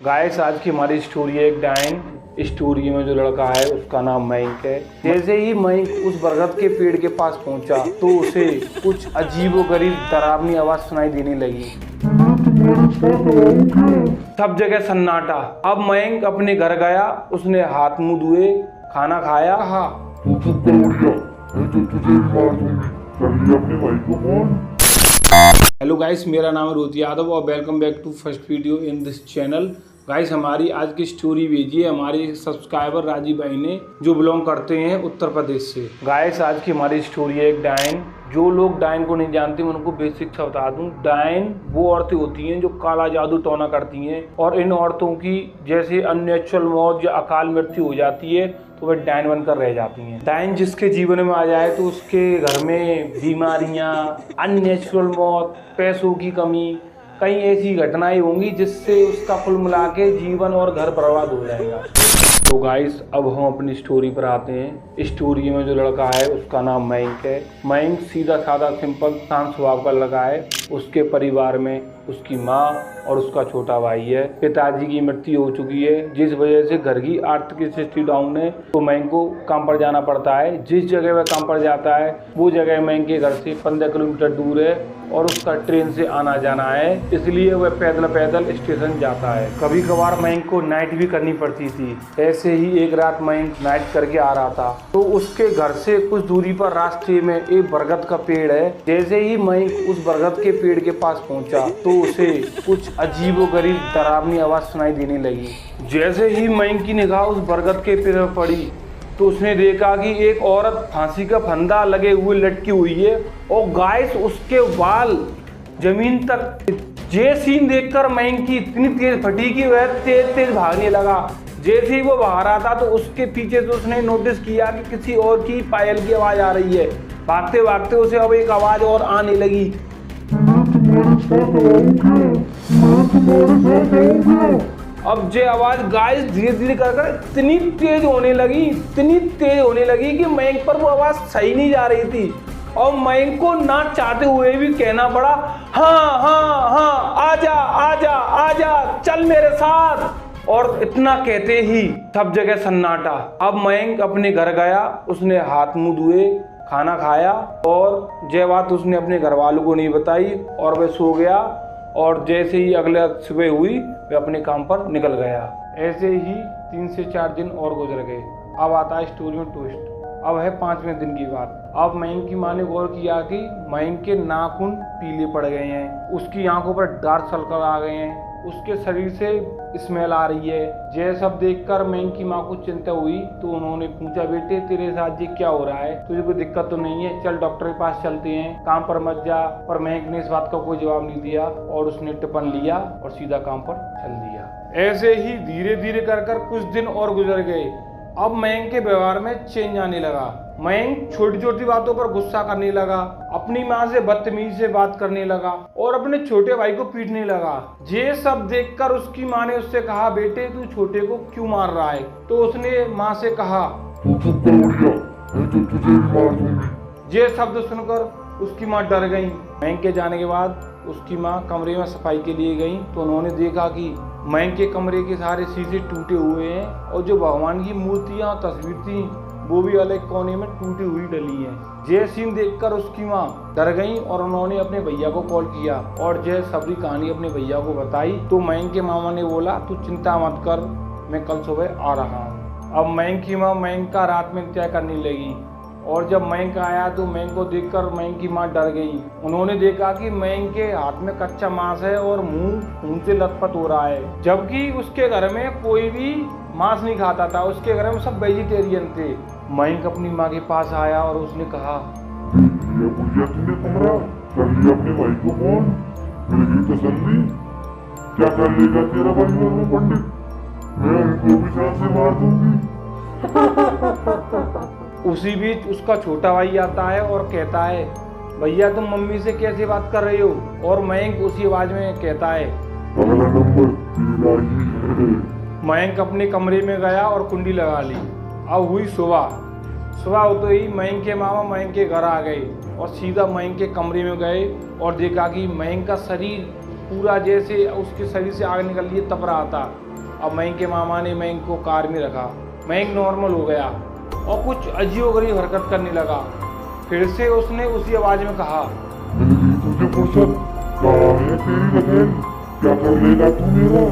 Guys आज की हमारी स्टोरी है एक डाइन स्टोरी में जो लड़का है उसका नाम मयंक है। जैसे ही मयंक उस बरगद के पेड़ के पास पहुंचा तो उसे कुछ अजीबोगरीब डरावनी आवाज सुनाई देने लगी। सब जगह सन्नाटा। अब मयंक अपने घर गया, उसने हाथ मुंह धोए, खाना खाया। हेलो गाइस, मेरा नाम है रोहित यादव और welcome back to first video in this channel. Guys हमारी आज की स्टोरी भेजी है हमारे सब्सक्राइबर राजीव भाई ने, जो बिलोंग करते हैं उत्तर प्रदेश से। गाइस आज की हमारी स्टोरी है एक डाइन। जो लोग डाइन को नहीं जानते मैं उनको बेसिक सा बता दूं। डाइन वो औरतें होती हैं जो काला जादू टोना करती हैं, और इन औरतों की जैसे अननेचुरल मौत या अकाल मृत्यु हो जाती है तो वह डाइन बनकर रह जाती हैं। डाइन जिसके जीवन में आ जाए तो उसके घर में बीमारियां, अननेचुरल मौत, पैसों की कमी, कई ऐसी घटनाएं होंगी जिससे उसका कुल मिला के जीवन और घर बर्बाद हो जाएगा। तो गाइस अब हम अपनी स्टोरी पर आते हैं। स्टोरी में जो लड़का है उसका नाम मयंक है। मयंक सीधा साधा सिंपल शांत स्वभाव का लड़का है। उसके परिवार में उसकी माँ और उसका छोटा भाई है। पिताजी की मृत्यु हो चुकी है, जिस वजह से घर की आर्थिक स्थिति डाउन है, तो मयंक को काम पर जाना पड़ता है। जिस जगह वह काम पर जाता है वो जगह मयंक के घर से 15 किलोमीटर दूर है और उसका ट्रेन से आना जाना है, इसलिए वह पैदल पैदल स्टेशन जाता है। कभी कभार मयंक को नाइट भी करनी पड़ती थी। ऐसे ही एक रात मयंक नाइट करके आ रहा था तो उसके घर से कुछ दूरी पर रास्ते में एक बरगद का पेड़ है। जैसे ही मयंक उस बरगद के पेड़ के पास पहुंचा तो उसे कुछ अजीबोगरीब डरावनी आवाज सुनाई देने लगी। जैसे ही मयंक की निगाह उस बरगद के पेड़ पर पड़ी तो उसने देखा कि एक औरत फांसी का फंदा लगे हुए लटकी हुई है और गाइस उसके बाल जमीन तक। ये सीन देखकर मयंक की इतनी तेज फटी कि वह तेज तेज भागने लगा। जैसे ही वो भाग रहा था तो उसके पीछे से उसने नोटिस किया कि किसी और की पायल की आवाज आ रही है। भागते भागते उसे अब एक आवाज और आने लगी। अब ये आवाज गाइस धीरे धीरे कर इतनी तेज होने लगी कि मयंक पर वो आवाज सही नहीं जा रही थी और मयंक को ना चाहते हुए भी कहना पड़ा, हाँ हाँ हाँ आजा आजा आजा चल मेरे साथ। और इतना कहते ही सब जगह सन्नाटा। अब मयंक अपने घर गया, उसने हाथ मुंह धोए, खाना खाया और यह बात उसने अपने घर वालों को नहीं बताई और वह सो गया। और जैसे ही अगले सुबह हुई वह अपने काम पर निकल गया। ऐसे ही 3 से 4 दिन और गुजर गए। अब आता है स्टोरी में ट्विस्ट। अब है 5वें दिन की बात। अब मयंक की माँ ने गौर किया कि मयंक के नाखून पीले पड़ गए हैं, उसकी आंखों पर डार्क सर्कल आ गए हैं, उसके शरीर से स्मेल आ रही है। यह सब देखकर मयंक की माँ को चिंता हुई तो उन्होंने पूछा, बेटे तेरे साथ ये क्या हो रहा है, तुझे कोई दिक्कत तो नहीं है, चल डॉक्टर के पास चलते हैं, काम पर मत जा। पर मयंक ने इस बात का कोई जवाब नहीं दिया और उसने टिफिन लिया और सीधा काम पर चल दिया। ऐसे ही धीरे धीरे कर कुछ दिन और गुजर गए। अब मयंक के व्यवहार में चेंज आने लगा। मयंक छोटी छोटी बातों पर गुस्सा करने लगा, अपनी माँ से बदतमीजी से बात करने लगा और अपने छोटे भाई को पीटने लगा। ये सब देखकर उसकी माँ ने उससे कहा, बेटे तू छोटे को क्यों मार रहा है? तो उसने माँ से कहा, ये शब्द सुनकर उसकी माँ डर गई। मयंक के जाने के बाद उसकी माँ कमरे में सफाई के लिए गई तो उन्होंने देखा कि मयंक के कमरे के सारे शीशे टूटे हुए हैं और जो भगवान की मूर्तियाँ तस्वीर थी वो भी अलग कोने में टूटी हुई डली हैं। ये सीन देखकर उसकी माँ डर गई और उन्होंने अपने भैया को कॉल किया और यह सारी कहानी अपने भैया को बताई। तो मयंक के मामा ने बोला, तू चिंता मत कर, मैं कल सुबह आ रहा हूँ। अब मयंक की माँ मयंक का रात में इंतजार करने लगी और जब मयंक आया तो मयंक को देखकर मयंक की माँ डर गई। उन्होंने देखा कि मयंक के हाथ में कच्चा मांस है और मुंह खून से लथपथ हो रहा है, जबकि उसके घर में कोई भी मांस नहीं खाता था, उसके घर में सब वेजिटेरियन थे। मयंक अपनी माँ के पास आया और उसने कहा, अपने भाई को कौन तसल्ली क्या कर लेगा तेरा भाई और वो पंडित, मैं उनको भी जान से मार दूंगी। उसी बीच उसका छोटा भाई आता है और कहता है, भैया तुम मम्मी से कैसे बात कर रहे हो? और मयंक उसी आवाज में कहता है, अगला नंबर तेरा ही है। मयंक अपने कमरे में गया और कुंडी लगा ली। अब हुई सुबह होते ही मयंक के मामा मयंक के घर आ गए और सीधा मयंक के कमरे में गए और देखा कि मयंक का शरीर पूरा जैसे उसके शरीर से आग निकल रही है तप रहा था। अब मयंक के मामा ने मयंक को कार में रखा। मयंक नॉर्मल हो गया और कुछ अजीबोगरीब हरकत करने लगा। फिर से उसने उसी आवाज में कहा, तुझे फुर्सत कहाँ है तेरी बहन, क्या कर लेगा तू मेरा?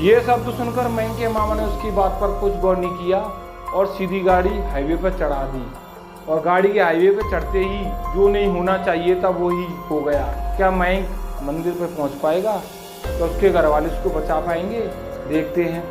ये शब्द सुनकर मयंक के मामा ने उसकी बात पर कुछ गौर नहीं किया और सीधी गाड़ी हाईवे पर चढ़ा दी। और गाड़ी के हाईवे पर चढ़ते ही जो नहीं होना चाहिए था वो ही हो गया। क्या मयंक मंदिर पर पहुंच पाएगा? तो उसके घर वाले उसको बचा पाएंगे? देखते हैं।